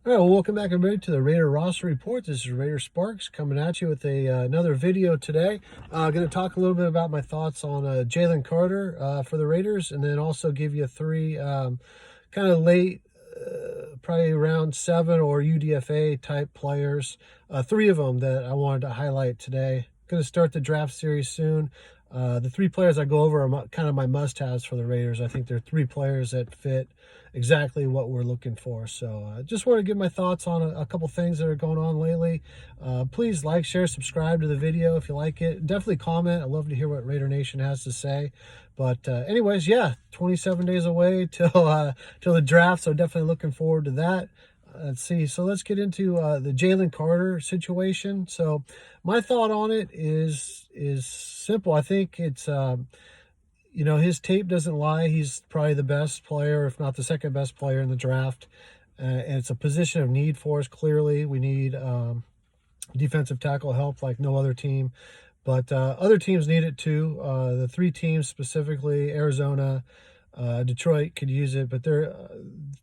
All right, well, welcome back, everybody, to the Raider Roster Report. This is Raider Sparks coming at you with another video today. I'm going to talk a little bit about my thoughts on Jalen Carter for the Raiders, and then also give you three kind of late, probably round 7 or UDFA type players. Three of them that I wanted to highlight today. Going to start the draft series soon. The three players I go over are kind of my must-haves for the Raiders. I think they're three players that fit exactly what we're looking for. So just want to give my thoughts on a couple things that are going on lately. Please like, share, subscribe to the video if you like it. Definitely comment. I'd love to hear what Raider Nation has to say. But anyways, yeah, 27 days away till the draft, so definitely looking forward to that. Let's see. So let's get into the Jalen Carter situation. So my thought on it is simple. I think it's his tape doesn't lie. He's probably the best player, if not the second best player in the draft. And it's a position of need for us. Clearly, we need defensive tackle help like no other team. But other teams need it too. The three teams specifically, Arizona, Detroit could use it, but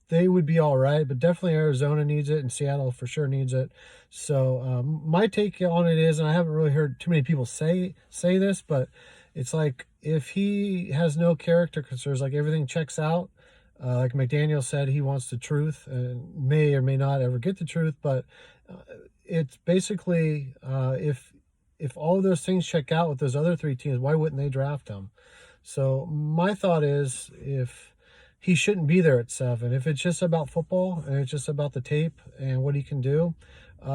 they would be all right. But definitely Arizona needs it, and Seattle for sure needs it. So my take on it is, and I haven't really heard too many people say this, but it's like if he has no character concerns, like everything checks out, like McDaniel said, he wants the truth and may or may not ever get the truth. But it's basically if all of those things check out with those other three teams, why wouldn't they draft him? So my thought is, if he shouldn't be there at 7, if it's just about football and it's just about the tape and what he can do,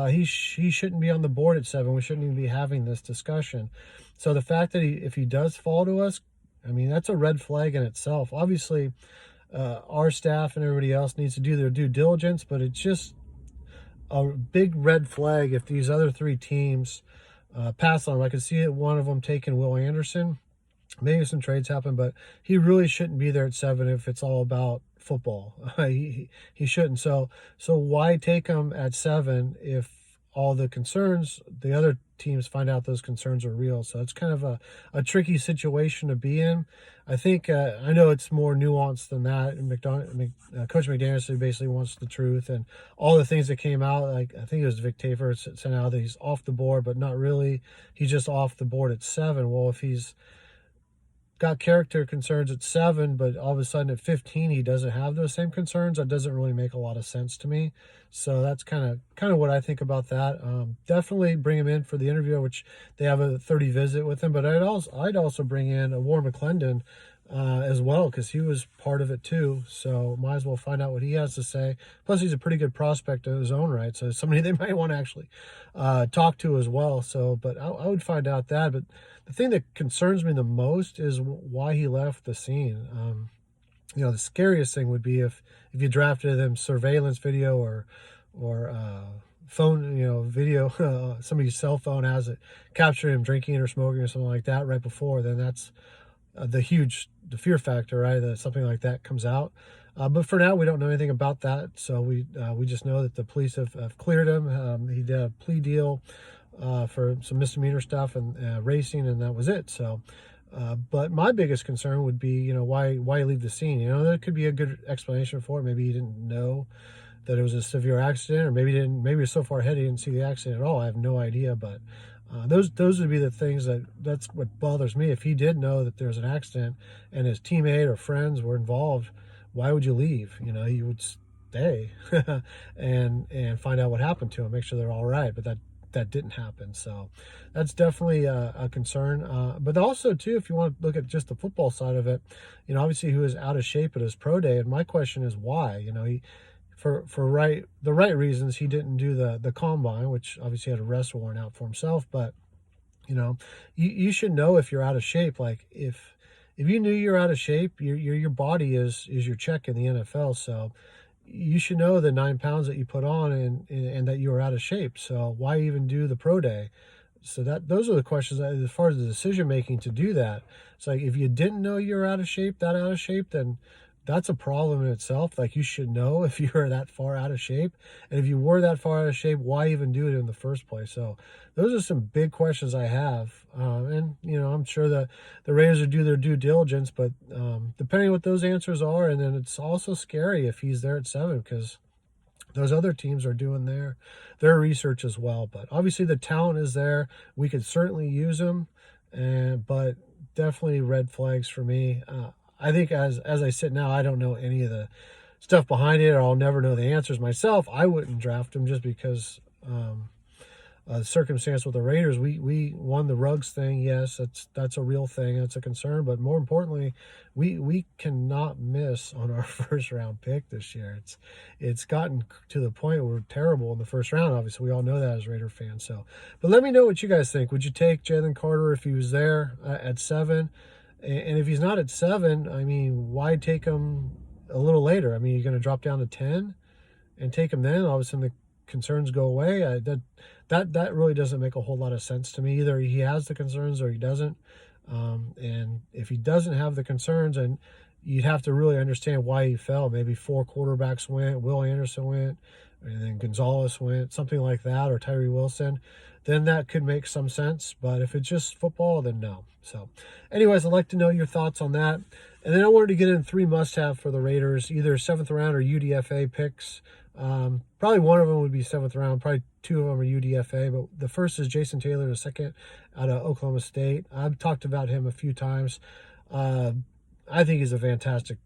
he shouldn't be on the board at 7. We shouldn't even be having this discussion. So the fact that if he does fall to us, I mean, that's a red flag in itself. Obviously, our staff and everybody else needs to do their due diligence, but it's just a big red flag if these other three teams pass on him. I could see one of them taking Will Anderson. Maybe some trades happen, but he really shouldn't be there at 7 if it's all about football. he shouldn't. So why take him at 7 if all the concerns, the other teams find out those concerns are real? So it's kind of a tricky situation to be in. I think, I know it's more nuanced than that. Coach McDaniel basically wants the truth, and all the things that came out, like I think it was Vic Tafur sent out that he's off the board, but not really. He's just off the board at 7. Well, if he's got character concerns at 7, but all of a sudden at 15 he doesn't have those same concerns, that doesn't really make a lot of sense to me. So that's kind of what I think about that. Definitely bring him in for the interview, which they have a 30 visit with him. But I'd also bring in a Warren McClendon as well, because he was part of it too. So might as well find out what he has to say. Plus, he's a pretty good prospect in his own right, so somebody they might want to actually talk to as well. So, but I would find out that. But the thing that concerns me the most is why he left the scene. The scariest thing would be if you drafted him surveillance video or phone, video, somebody's cell phone has it, capturing him drinking or smoking or something like that right before. Then that's the fear factor, right? That something like that comes out. But for now, we don't know anything about that. So we just know that the police have cleared him. He did a plea deal for some misdemeanor stuff and racing, and that was it. So, but my biggest concern would be, why leave the scene? There could be a good explanation for it. Maybe he didn't know that it was a severe accident, or maybe he was so far ahead he didn't see the accident at all. I have no idea, but those would be the things that's what bothers me. If he did know that there was an accident and his teammate or friends were involved, why would you leave? You would stay and find out what happened to him, make sure they're all right. But that didn't happen. So that's definitely a concern. But also too, if you want to look at just the football side of it, obviously he was out of shape at his pro day, and my question is why? He for the right reasons, he didn't do the combine, which obviously had a arrest warrant out for himself. But you should know if you're out of shape. Like if you knew you're out of shape, your body is your check in the NFL. So you should know the 9 pounds that you put on and that you were out of shape. So why even do the pro day? So those are the questions as far as the decision making to do that. It's like, if you didn't know you're out of shape, then that's a problem in itself. Like, you should know if you're that far out of shape. And if you were that far out of shape, why even do it in the first place? So those are some big questions I have. And, I'm sure the Raiders will do their due diligence, but depending on what those answers are. And then it's also scary if he's there at 7, because those other teams are doing their research as well. But obviously the talent is there. We could certainly use them, but definitely red flags for me. I think as I sit now, I don't know any of the stuff behind it, or I'll never know the answers myself. I wouldn't draft him just because circumstance with the Raiders. We won the Ruggs thing. Yes, that's a real thing. That's a concern. But more importantly, we cannot miss on our first round pick this year. It's gotten to the point where we're terrible in the first round. Obviously, we all know that as Raider fans. So, but let me know what you guys think. Would you take Jalen Carter if he was there at 7? And if he's not at 7, I mean, why take him a little later? I mean, you're going to drop down to 10 and take him then. All of a sudden, the concerns go away. That really doesn't make a whole lot of sense to me. Either he has the concerns or he doesn't. And if he doesn't have the concerns, and you'd have to really understand why he fell. Maybe 4 quarterbacks went, Will Anderson went, and then Gonzalez went, something like that, or Tyree Wilson. Then that could make some sense. But if it's just football, then no. So anyways, I'd like to know your thoughts on that. And then I wanted to get in 3 must-have for the Raiders, either 7th round or UDFA picks. Probably one of them would be 7th round. Probably 2 of them are UDFA. But the first is Jason Taylor, the second out of Oklahoma State. I've talked about him a few times. I think he's a fantastic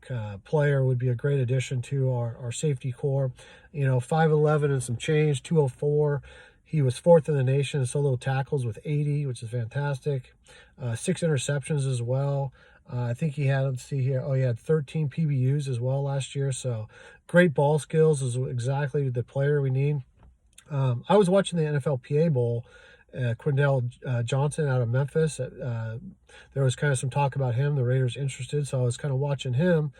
player, would be a great addition to our safety core. 5'11" and some change, 204. He was 4th in the nation in solo tackles with 80, which is fantastic. 6 interceptions as well. I think he had, let's see here, he had 13 PBUs as well last year. So great ball skills is exactly the player we need. I was watching the NFL PA Bowl. Quindell Johnson out of Memphis. There was kind of some talk about him. The Raiders interested, so I was kind of watching him.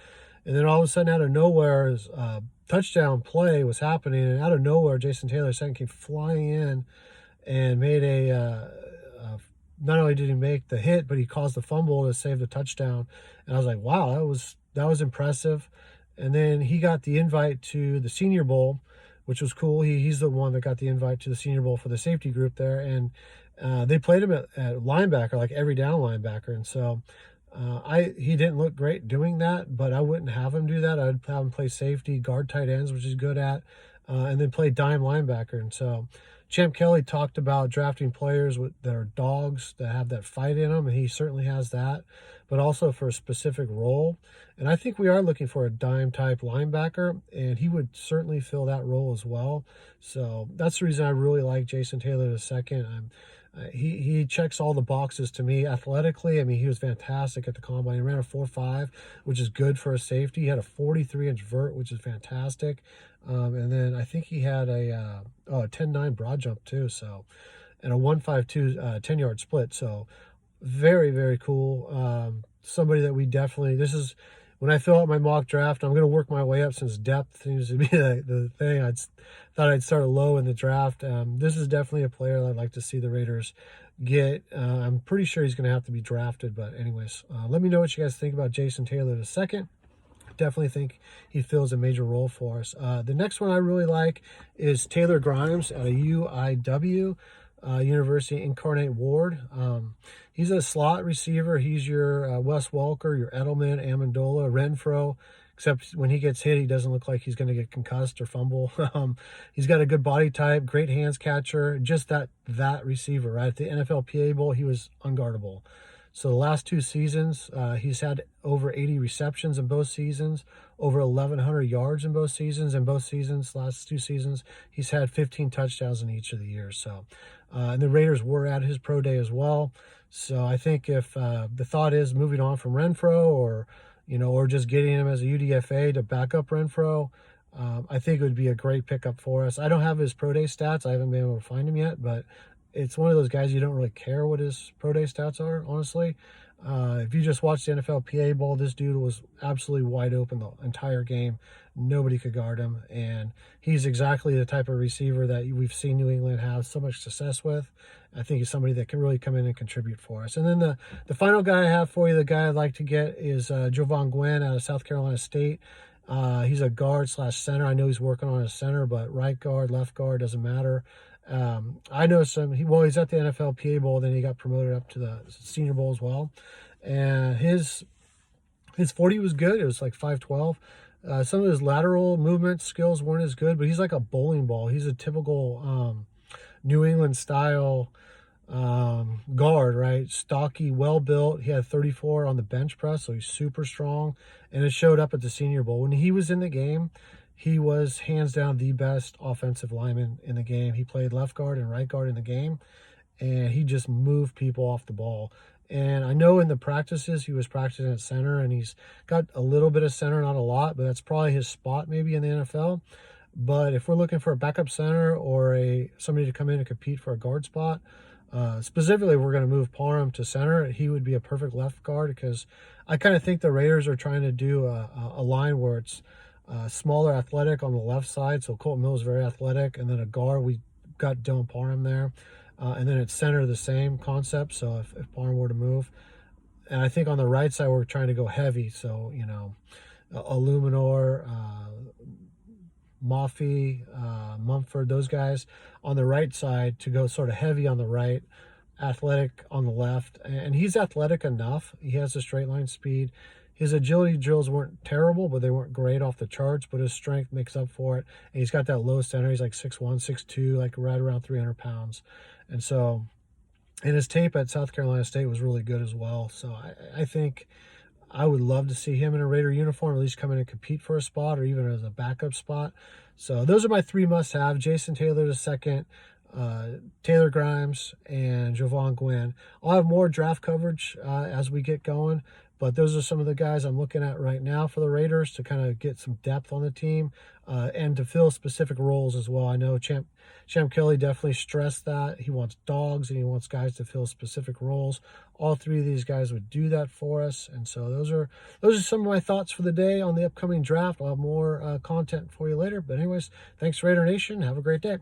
And then all of a sudden, out of nowhere, his touchdown play was happening. And out of nowhere, Jason Taylor second came flying in and made not only did he make the hit, but he caused the fumble to save the touchdown. And I was like, wow, that was impressive. And then he got the invite to the Senior Bowl, which was cool. He's the one that got the invite to the Senior Bowl for the safety group there. And they played him at linebacker, like every down linebacker. And so he didn't look great doing that, but I wouldn't have him do that. I'd have him play safety, guard tight ends, which he's good at, and then play dime linebacker. And so Champ Kelly talked about drafting players that are dogs, that have that fight in them, and he certainly has that, but also for a specific role. And I think we are looking for a dime-type linebacker, and he would certainly fill that role as well. So that's the reason I really like Jason Taylor II. He checks all the boxes to me athletically. I mean, he was fantastic at the combine. He ran a 4.5, which is good for a safety. He had a 43-inch vert, which is fantastic. And then I think he had a 10.9 broad jump too. So, and a 1.52 10-yard split. So very, very cool. Somebody that we definitely, this is, when I fill out my mock draft, I'm going to work my way up since depth seems to be the thing. I thought I'd start low in the draft. This is definitely a player that I'd like to see the Raiders get. I'm pretty sure he's going to have to be drafted. But anyways, let me know what you guys think about Jason Taylor II. Definitely think he fills a major role for us. The next one I really like is Taylor Grimes out of UIW. University Incarnate Ward. He's a slot receiver. He's your Wes Welker, your Edelman, Amendola, Renfro, except when he gets hit, he doesn't look like he's going to get concussed or fumble. He's got a good body type, great hands catcher, just that receiver, right? At the NFL PA Bowl, he was unguardable. So the last 2 seasons, he's had over 80 receptions in both seasons, over 1,100 yards in both seasons. In both seasons, last 2 seasons, he's had 15 touchdowns in each of the years. So, and the Raiders were at his pro day as well. So I think if the thought is moving on from Renfro, or just getting him as a UDFA to back up Renfro, I think it would be a great pickup for us. I don't have his pro day stats. I haven't been able to find him yet, but it's one of those guys you don't really care what his pro day stats are, honestly. If you just watch the NFL PA Bowl, this dude was absolutely wide open the entire game. Nobody could guard him, and he's exactly the type of receiver that we've seen New England have so much success with. I think he's somebody that can really come in and contribute for us. And then the final guy I have for you, the guy I'd like to get, is Jovaughn Gwyn out of South Carolina State. He's a guard/center. I know he's working on a center, but right guard, left guard, doesn't matter. I know he's at the NFL PA Bowl, then he got promoted up to the Senior Bowl as well. And his 40 was good. It was like 5.12. Some of his lateral movement skills weren't as good, but he's like a bowling ball. He's a typical New England style guard, right? Stocky, well built. He had 34 on the bench press, so he's super strong, and it showed up at the Senior Bowl. When he was in the game, he was hands down the best offensive lineman in the game. He played left guard and right guard in the game, and he just moved people off the ball. And I know in the practices he was practicing at center, and he's got a little bit of center, not a lot, but that's probably his spot maybe in the NFL. But if we're looking for a backup center or somebody to come in and compete for a guard spot, specifically, we're going to move Parham to center. He would be a perfect left guard because I kind of think the Raiders are trying to do a line where it's smaller, athletic on the left side. So Colton Mills is very athletic, and then a guard, we got Dylan Parham there. And then at center, the same concept. So if Parham were to move. And I think on the right side, we're trying to go heavy. So, you know, Illuminor, Maffey, Mumford, those guys on the right side to go sort of heavy on the right, athletic on the left. And he's athletic enough. He has a straight line speed. His agility drills weren't terrible, but they weren't great off the charts, but his strength makes up for it. And he's got that low center. He's like 6'1", 6'2", like right around 300 pounds. And so, and his tape at South Carolina State was really good as well. So I think I would love to see him in a Raider uniform, at least come in and compete for a spot or even as a backup spot. So those are my three must-have. Jason Taylor the second, Taylor Grimes, and Jovaughn Gwyn. I'll have more draft coverage as we get going, but those are some of the guys I'm looking at right now for the Raiders to kind of get some depth on the team and to fill specific roles as well. I know Champ Kelly definitely stressed that. He wants dogs and he wants guys to fill specific roles. All three of these guys would do that for us. And so those are some of my thoughts for the day on the upcoming draft. I'll have more content for you later. But anyways, thanks, Raider Nation. Have a great day.